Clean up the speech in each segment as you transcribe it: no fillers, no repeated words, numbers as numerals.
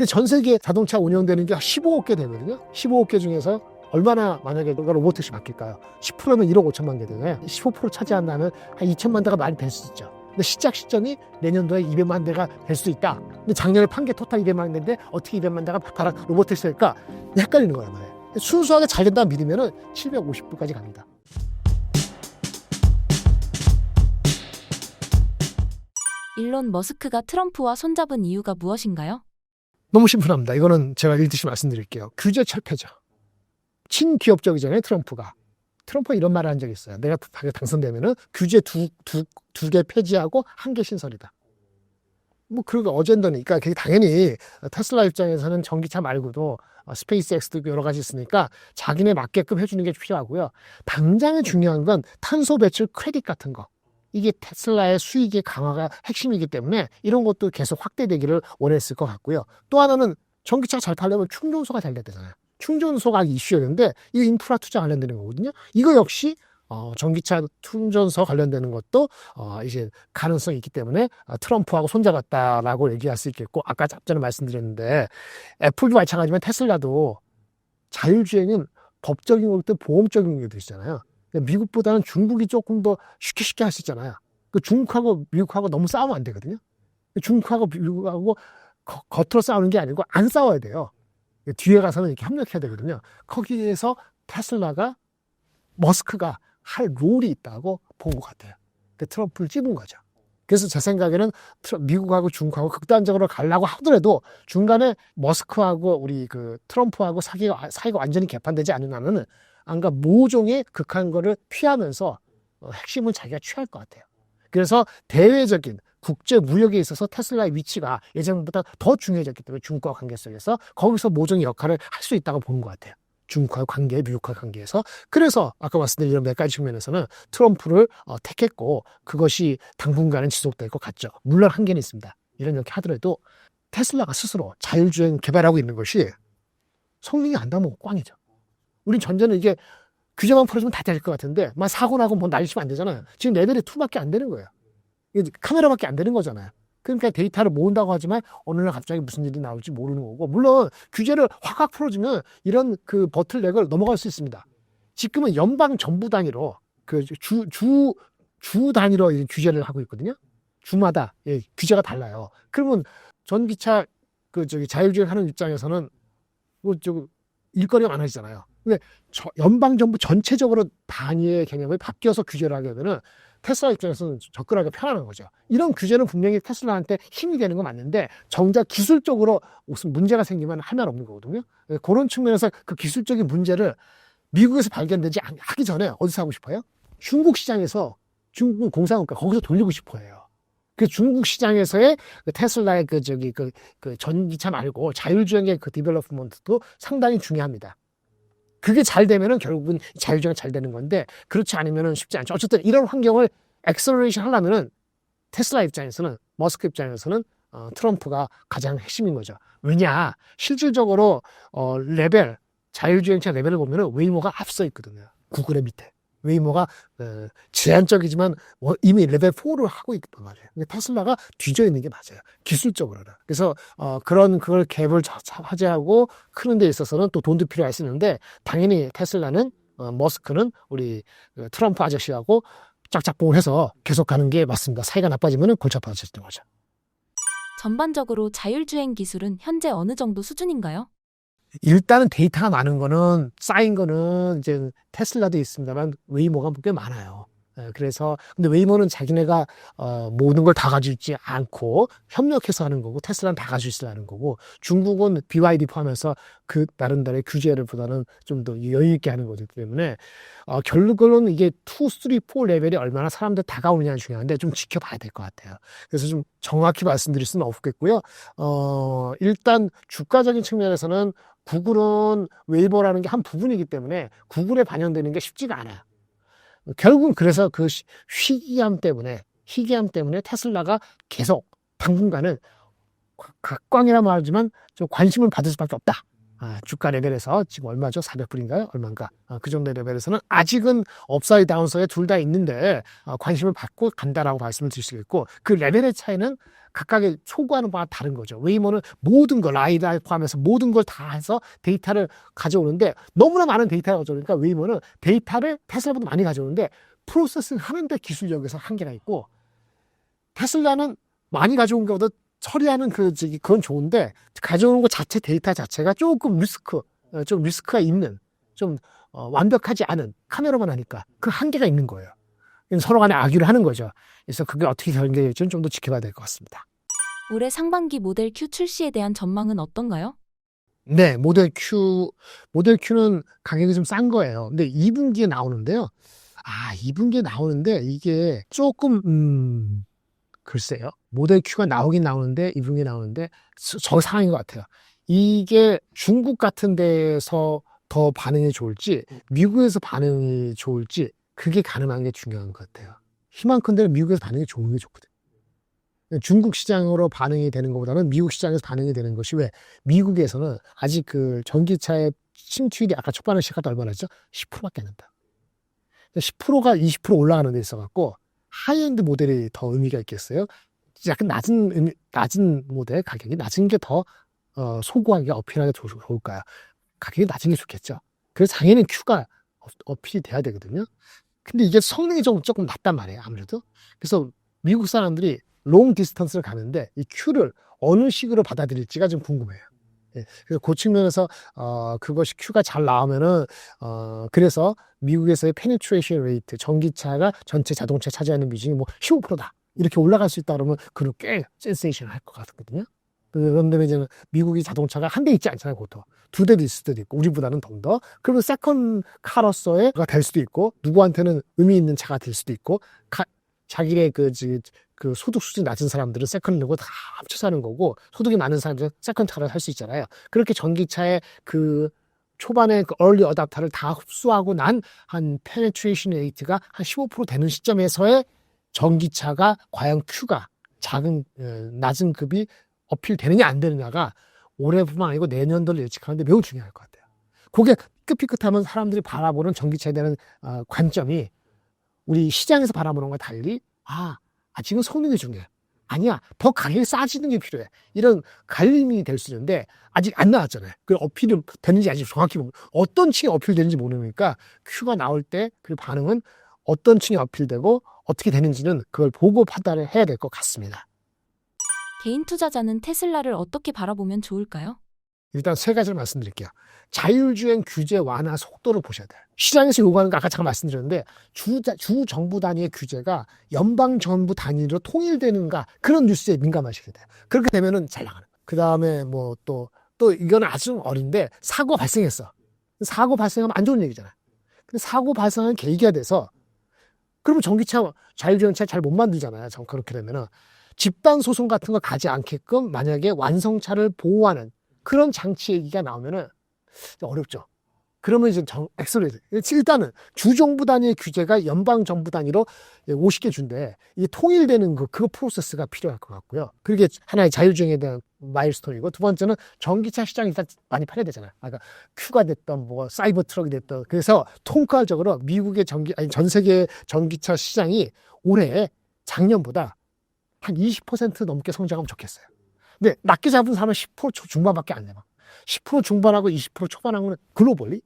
근데 전 세계 자동차 운영되는 게 15억 개 되거든요. 15억 개 중에서 얼마나 만약에 로보택시 바뀔까요? 10%면 1억 5천만 개 되잖아요. 15% 차지한다면 한 2천만 대가 많이 될 수 있죠. 근데 시작 시점이 내년도에 200만 대가 될 수 있다. 근데 작년에 판 게 토탈 200만 대인데 어떻게 200만 대가 바로 로보택시 될까? 헷갈리는 거란 말이에요. 순수하게 잘 된다 믿으면 750불까지 갑니다. 일론 머스크가 트럼프와 손잡은 이유가 무엇인가요? 너무 심플합니다. 이거는 제가 읽듯이 말씀드릴게요. 규제 철폐죠. 친기업적이잖아요, 트럼프가. 트럼프가 이런 말을 한 적이 있어요. 내가 당선되면은 규제 두 개 폐지하고 한 개 신설이다. 뭐, 그리고 어젠더니까 당연히 테슬라 입장에서는 전기차 말고도 스페이스X도 여러 가지 있으니까 자기네 맞게끔 해주는 게 필요하고요. 당장에 중요한 건 탄소 배출 크레딧 같은 거. 이게 테슬라의 수익의 강화가 핵심이기 때문에 이런 것도 계속 확대되기를 원했을 것 같고요. 또 하나는 전기차가 잘 타려면 충전소가 잘 돼야 되잖아요. 충전소가 이슈였는데 이거 인프라 투자 관련되는 거거든요. 이거 역시 전기차 충전소 관련되는 것도 이제 가능성이 있기 때문에 트럼프하고 손잡았다라고 얘기할 수 있겠고, 아까 앞전에 말씀드렸는데 애플도 마찬가지지만 테슬라도 자율주행은 법적인 것도 보험적인 것도 있잖아요. 미국보다는 중국이 조금 더 쉽게 할 수 있잖아요. 중국하고 미국하고 너무 싸우면 안 되거든요. 중국하고 미국하고 겉으로 싸우는 게 아니고 안 싸워야 돼요. 뒤에 가서는 이렇게 협력해야 되거든요. 거기에서 테슬라가 머스크가 할 롤이 있다고 본 것 같아요. 트럼프를 찝은 거죠. 그래서 제 생각에는 미국하고 중국하고 극단적으로 가려고 하더라도 중간에 머스크하고 우리 트럼프하고 사이가 완전히 개판되지 않으면은 안가 모종의 극한 거를 피하면서 핵심은 자기가 취할 것 같아요. 그래서 대외적인 국제 무역에 있어서 테슬라의 위치가 예전보다 더 중요해졌기 때문에 중국과 관계 속에서 거기서 모종의 역할을 할 수 있다고 보는 것 같아요. 중국과 관계, 미국과 관계에서. 그래서 아까 말씀드린 이런 몇 가지 측면에서는 트럼프를 택했고 그것이 당분간은 지속될 것 같죠. 물론 한계는 있습니다. 이렇게 하더라도 테슬라가 스스로 자율주행 개발하고 있는 것이 성능이 안 나면 꽝이죠. 우린 전제는 이게 규제만 풀어주면 다 될 것 같은데 막 사고 나고 뭐 난리치면 안 되잖아요. 지금 레벨이 2밖에 안 되는 거예요. 카메라밖에 안 되는 거잖아요. 그러니까 데이터를 모은다고 하지만 어느 날 갑자기 무슨 일이 나올지 모르는 거고, 물론 규제를 확 풀어주면 이런 버틀넥을 넘어갈 수 있습니다. 지금은 연방 정부 단위로 주 단위로 규제를 하고 있거든요. 주마다 규제가 달라요. 그러면 전기차 자율주행 하는 입장에서는 일거리가 많아지잖아요. 근데 연방 정부 전체적으로 단위의 개념이 바뀌어서 규제를 하게 되면 테슬라 입장에서는 접근하기가 편안한 거죠. 이런 규제는 분명히 테슬라한테 힘이 되는 건 맞는데 정작 기술적으로 무슨 문제가 생기면 할 말 없는 거거든요. 그런 측면에서 그 기술적인 문제를 미국에서 발견되지 하기 전에 어디서 하고 싶어요? 중국 시장에서, 중국 공산국가 거기서 돌리고 싶어요. 그 중국 시장에서의 테슬라의 전기차 말고 자율주행의 디벨롭먼트도 상당히 중요합니다. 그게 잘 되면은 결국은 자율주행이 잘 되는 건데, 그렇지 않으면은 쉽지 않죠. 어쨌든 이런 환경을 엑셀러레이션 하려면은 테슬라 입장에서는, 머스크 입장에서는 트럼프가 가장 핵심인 거죠. 왜냐, 실질적으로 자율주행차 레벨을 보면은 웨이모가 앞서 있거든요. 구글의 밑에. 웨이모가 제한적이지만 이미 레벨 4를 하고 있단 말이에요. 근데 테슬라가 뒤져 있는 게 맞아요. 기술적으로는. 그래서 그걸 갭을 차지하고 크는 데 있어서는 또 돈도 필요할 수 있는데, 당연히 테슬라는 머스크는 우리 트럼프 아저씨하고 짝짝꿍을 해서 계속 가는 게 맞습니다. 사이가 나빠지면 골치 아파지는 거죠. 전반적으로 자율주행 기술은 현재 어느 정도 수준인가요? 일단은 데이터가 많은 거는, 쌓인 거는 이제 테슬라도 있습니다만 웨이모가 꽤 많아요. 그래서 근데 웨이모는 자기네가 모든 걸 다 가지고 있지 않고 협력해서 하는 거고, 테슬라는 다 가지고 있으려는 거고, 중국은 BYD 포함해서 그 나름대로의 규제를 보다는 좀 더 여유 있게 하는 거기 때문에 결국은 이게 2, 3, 4 레벨이 얼마나 사람들 다가오느냐가 중요한데 좀 지켜봐야 될 것 같아요. 그래서 좀 정확히 말씀드릴 수는 없겠고요. 일단 주가적인 측면에서는 구글은 웨이모라는 게 한 부분이기 때문에 구글에 반영되는 게 쉽지가 않아요. 결국은 그래서 그 희귀함 때문에 테슬라가 계속 당분간은 각광이라 말하지만 좀 관심을 받을 수밖에 없다. 주가 레벨에서 지금 얼마죠? 400불인가요? 얼마인가? 그 정도 레벨에서는 아직은 업사이드 다운사이드 둘 다 있는데 관심을 받고 간다라고 말씀을 드릴 수 있고 그 레벨의 차이는 각각의 초구하는 바가 다른 거죠. 웨이모는 모든 걸 라이다 포함해서 모든 걸 다 해서 데이터를 가져오는데 너무나 많은 데이터를 가져오니까 웨이모는 데이터를 테슬라보다 많이 가져오는데 프로세싱 하는데 기술력에서 한계가 있고 테슬라는 많이 가져온 것보다 처리하는 그건 좋은데 가져오는 것 자체 데이터 자체가 조금 리스크가 있는 좀 완벽하지 않은 카메라만 하니까 그 한계가 있는 거예요. 서로 간에 악유를 하는 거죠. 그래서 그게 어떻게 전개될지는 좀 더 지켜봐야 될 것 같습니다. 올해 상반기 모델 Q 출시에 대한 전망은 어떤가요? 네, 모델 Q는 가격이 좀 싼 거예요. 근데 2분기에 나오는데요. 2분기에 나오는데 이게 조금 글쎄요. 모델 Q가 나오긴 나오는데 2분기에 나오는데 저 상황인 것 같아요. 이게 중국 같은 데서 더 반응이 좋을지 미국에서 반응이 좋을지 그게 가늠하는 게 중요한 것 같아요. 희망컨대 미국에서 반응이 좋은 게 좋거든요. 중국 시장으로 반응이 되는 것보다는 미국 시장에서 반응이 되는 것이 왜? 미국에서는 아직 그 전기차의 침투율이 아까 초반에 시작할 때 얼마나 했죠? 10%밖에 안 된다. 10%가 20% 올라가는 데 있어갖고 하이엔드 모델이 더 의미가 있겠어요? 약간 낮은 모델 가격이 낮은 게 더 소구하기가 어필하기가 좋을까요? 가격이 낮은 게 좋겠죠. 그래서 당연히 Q가 어필이 돼야 되거든요. 근데 이게 성능이 조금 낮단 말이에요, 아무래도. 그래서 미국 사람들이 롱 디스턴스를 가는데 이 Q를 어느 식으로 받아들일지가 좀 궁금해요. 예, 그래서 그 측면에서 그것이 Q가 잘 나오면은 그래서 미국에서의 페니트레이션 레이트 전기차가 전체 자동차에 차지하는 비중이 뭐 15%다 이렇게 올라갈 수 있다 그러면 그걸 꽤 센세이션 할 것 같거든요. 그런데 이제는 미국이 자동차가 한 대 있지 않잖아요, 보통 두 대도 있을 수도 있고 우리보다는 더 그러면 세컨 카로서가 될 수도 있고 누구한테는 의미 있는 차가 될 수도 있고 자기의 그 소득 수준이 낮은 사람들은 세컨 내고 다 합쳐서 하는 거고 소득이 많은 사람들은 세컨 차를 할 수 있잖아요. 그렇게 전기차의 그 초반에 그 early adopter를 다 흡수하고 난 한 penetration rate가 한 15% 되는 시점에서의 전기차가 과연 Q가 낮은 급이 어필되느냐 안 되느냐가 올해뿐만 아니고 내년도를 예측하는데 매우 중요할 것 같아요. 그게 삐끗삐끗하면 사람들이 바라보는 전기차에 대한 관점이 우리 시장에서 바라보는 것과 달리 지금 성능이 중요해. 아니야, 더 가격이 싸지는 게 필요해. 이런 갈림이 될 수 있는데 아직 안 나왔잖아요. 그 어필이 되는지 아직 정확히 어떤 층이 어필되는지 모르니까 Q가 나올 때 그 반응은 어떤 층이 어필되고 어떻게 되는지는 그걸 보고 판단을 해야 될 것 같습니다. 개인 투자자는 테슬라를 어떻게 바라보면 좋을까요? 일단 세 가지를 말씀드릴게요. 자율주행 규제 완화 속도를 보셔야 돼요. 시장에서 요구하는 거 아까 잠깐 말씀드렸는데 주 정부 단위의 규제가 연방 정부 단위로 통일되는가 그런 뉴스에 민감하시게 돼요. 그렇게 되면은 잘 나가는 거예요. 그 다음에 뭐 또 이건 아주 어린데 사고가 발생했어. 사고 발생하면 안 좋은 얘기잖아요. 근데 사고 발생한 계기가 돼서 그러면 전기차 자율주행차 잘 못 만들잖아요. 그렇게 되면은 집단 소송 같은 거 가지 않게끔 만약에 완성차를 보호하는 그런 장치 얘기가 나오면은 어렵죠. 그러면 이제 엑셀레이트. 일단은 주정부 단위의 규제가 연방 정부 단위로 50개 준대. 이게 통일되는 그 프로세스가 필요할 것 같고요. 그게 하나의 자율주행에 대한 마일스톤이고 두 번째는 전기차 시장이 일단 많이 팔려야 되잖아요. 그러니까 Q가 됐던 뭐 사이버 트럭이 됐던 그래서 통괄적으로 미국의 전 세계 전기차 시장이 올해 작년보다 한 20% 넘게 성장하면 좋겠어요. 근데 낮게 잡은 사람은 10% 중반밖에 안 돼요. 10% 중반하고 20% 초반하고는 글로벌리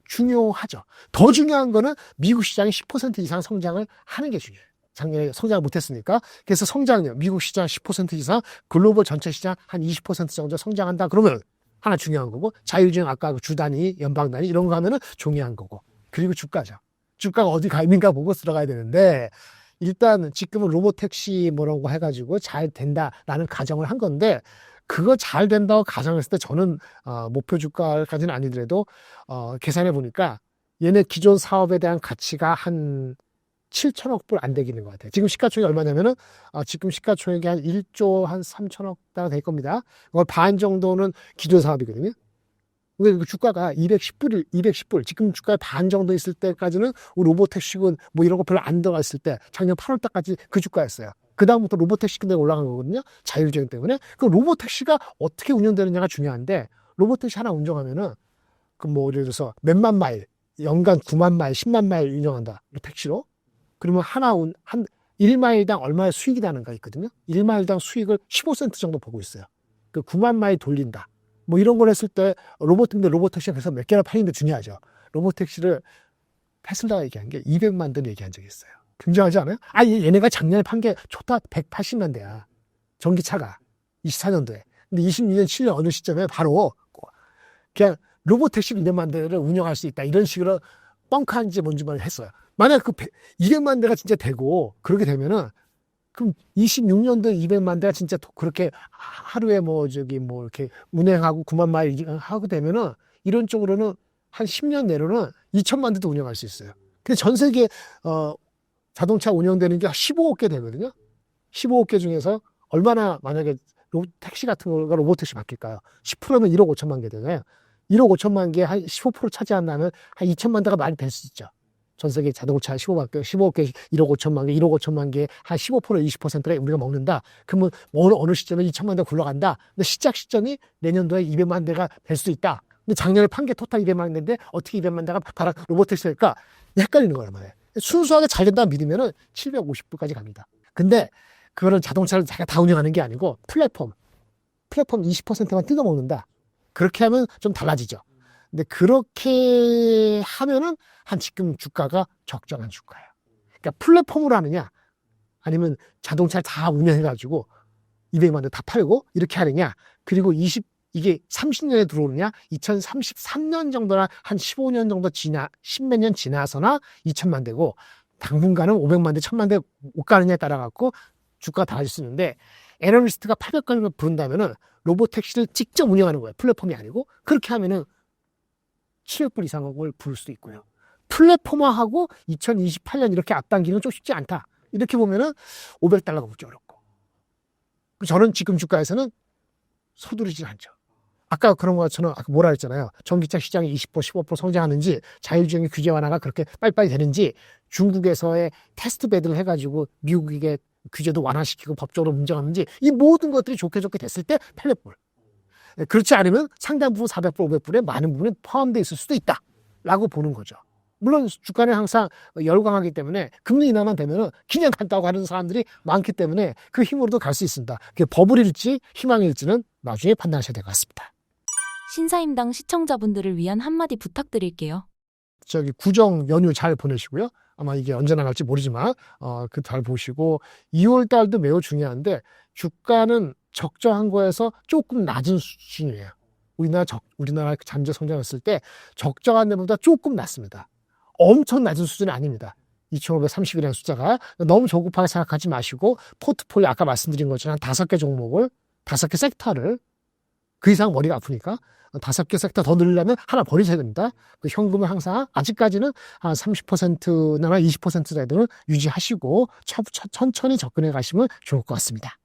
중요하죠. 더 중요한 거는 미국 시장이 10% 이상 성장을 하는 게 중요해요. 작년에 성장을 못했으니까. 그래서 성장력, 미국 시장 10% 이상, 글로벌 전체 시장 한 20% 정도 성장한다. 그러면 하나 중요한 거고, 자율주행 아까 그 주 단위, 연방 단위 이런 거 하면은 중요한 거고. 그리고 주가죠. 주가가 어디 가 있는가 보고 들어가야 되는데, 일단 지금은 로보택시 뭐라고 해가지고 잘 된다라는 가정을 한 건데 그거 잘 된다고 가정했을 때 저는 목표 주가까지는 아니더라도 계산해 보니까 얘네 기존 사업에 대한 가치가 한 7천억 불 안 되기는 것 같아요. 지금 시가총액이 얼마냐면은 지금 시가총액이 한 1조 한 3천억 다 될 겁니다. 그걸 반 정도는 기존 사업이거든요. 그 주가가 210불. 지금 주가 반 정도 있을 때까지는 로보택시군 뭐 이런 거 별로 안 들어갔을 때 작년 8월 달까지 그 주가였어요. 그 다음부터 로보택시 근데 올라간 거거든요. 자율주행 때문에. 그 로보택시가 어떻게 운영되느냐가 중요한데 로봇택시 하나 운전하면은 그 뭐 예를 들어서 몇만 마일, 연간 9만 마일, 10만 마일 운영한다. 택시로. 그러면 한 1마일당 얼마의 수익이 나는 가 있거든요. 1마일당 수익을 15센트 정도 보고 있어요. 그 9만 마일 돌린다. 뭐 이런 걸 했을 때 로봇택시가 그래서 몇 개나 팔리는데 중요하죠. 로봇택시를 테슬라가 얘기한 게 200만 대 얘기한 적이 있어요. 굉장하지 않아요? 얘네가 작년에 판 게 초타 180만 대야. 전기차가 24년도에. 근데 26년, 7년 어느 시점에 바로 그냥 로봇택시 200만 대를 운영할 수 있다. 이런 식으로 뻥카인지 뭔지 했어요. 만약 200만 대가 진짜 되고 그렇게 되면은 그럼 26년도 200만 대가 진짜 그렇게 하루에 이렇게 운행하고 9만 마일 하고 되면은 이런 쪽으로는 한 10년 내로는 2천만 대도 운영할 수 있어요. 근데 전 세계 자동차 운영되는 게 15억 개 되거든요. 15억 개 중에서 얼마나 만약에 택시 같은 거가 로봇택시 바뀔까요? 10%면 1억 5천만 개 되잖아요. 1억 5천만 개에 한 15% 차지한다면 한 2천만 대가 많이 될 수 있죠. 전 세계 자동차 15억 개, 1억 5천만 개, 1억 5천만 개, 한 15%, 20%가 우리가 먹는다. 그러면 어느 시점에 2천만 대 굴러간다. 근데 시작 시점이 내년도에 200만 대가 될 수 있다. 근데 작년에 판 게 토탈 200만 대인데 어떻게 200만 대가 로봇택시 될까? 헷갈리는 거란 말이에요. 순수하게 잘 된다 믿으면은 750불까지 갑니다. 근데 그거는 자동차를 자기가 다 운영하는 게 아니고 플랫폼 20%만 뜯어먹는다. 그렇게 하면 좀 달라지죠. 근데 그렇게 하면은 한 지금 주가가 적정한 주가예요. 그러니까 플랫폼으로 하느냐 아니면 자동차를 다 운영해가지고 200만 대 다 팔고 이렇게 하느냐 그리고 이게 30년에 들어오느냐 2033년 정도나 한 15년 정도 십몇 년 지나서나 2천만 대고 당분간은 500만 대, 1000만 대 못 가느냐에 따라 갖고 주가가 달라질 수 있는데 애널리스트가 800건을 부른다면은 로봇택시를 직접 운영하는 거예요. 플랫폼이 아니고 그렇게 하면은 700불 이상을 부를 수도 있고요. 플랫폼화하고 2028년 이렇게 앞당기는 좀 쉽지 않다. 이렇게 보면은 500달러가 묻기 어렵고. 저는 지금 주가에서는 서두르질 않죠. 아까 그런 것처럼 아까 뭐라 했잖아요. 전기차 시장이 20%, 15% 성장하는지 자율주행의 규제 완화가 그렇게 빨리빨리 되는지 중국에서의 테스트 배드를 해가지고 미국에게 규제도 완화시키고 법적으로 문제가 없는지 이 모든 것들이 좋게 됐을 때 800불. 그렇지 않으면 상당 부분 400불, 500불에 많은 부분이 포함되어 있을 수도 있다라고 보는 거죠. 물론 주가는 항상 열광하기 때문에 금리 인하만 되면은 그냥 간다고 하는 사람들이 많기 때문에 그 힘으로도 갈 수 있습니다. 그게 버블일지 희망일지는 나중에 판단하셔야 될 것 같습니다. 신사임당 시청자분들을 위한 한마디 부탁드릴게요. 구정 연휴 잘 보내시고요. 아마 이게 언제 나갈지 모르지만 그 잘 보시고 2월 달도 매우 중요한데 주가는 적정한 거에서 조금 낮은 수준이에요. 우리나라 잠재 성장했을 때 적정한 데보다 조금 낮습니다. 엄청 낮은 수준이 아닙니다. 2,530이라는 숫자가 너무 조급하게 생각하지 마시고 포트폴리오 아까 말씀드린 것처럼 5개 종목을 5개 섹터를 그 이상 머리가 아프니까 5개 섹터 더 늘리려면 하나 버리셔야 됩니다. 그 현금을 항상 아직까지는 한 30%나 20% 정도는 유지하시고 천천히 접근해 가시면 좋을 것 같습니다.